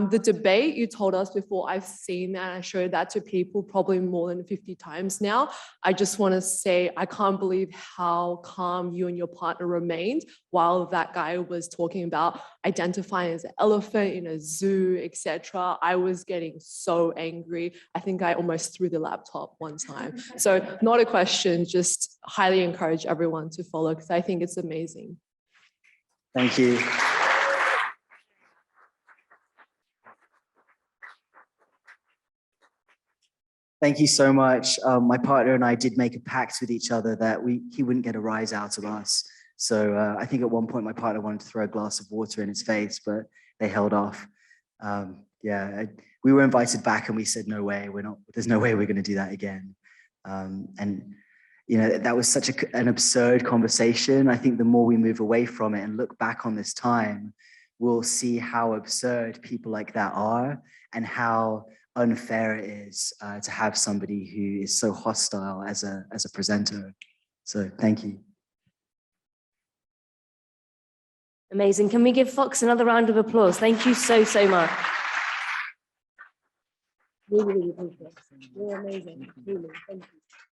The debate you told us before, I've seen that, and I showed that to people probably more than 50 times now. I just want to say, I can't believe how calm you and your partner remained while that guy was talking about identifying as an elephant in a zoo, etc. I was getting so angry. I think I almost threw the laptop one time. So not a question, just highly encourage everyone to follow, because I think it's amazing. Thank you. Thank you so much. My partner and I did make a pact with each other that he wouldn't get a rise out of us. So I think at one point my partner wanted to throw a glass of water in his face, but they held off. We were invited back and we said, no way, there's no way we're going to do that again. That was such an absurd conversation. I think the more we move away from it and look back on this time, we'll see how absurd people like that are, and how unfair it is to have somebody who is so hostile as a presenter. So thank you. Amazing. Can we give Fox another round of applause? Thank you so much. Really, really appreciate it. You're amazing. Really, thank you.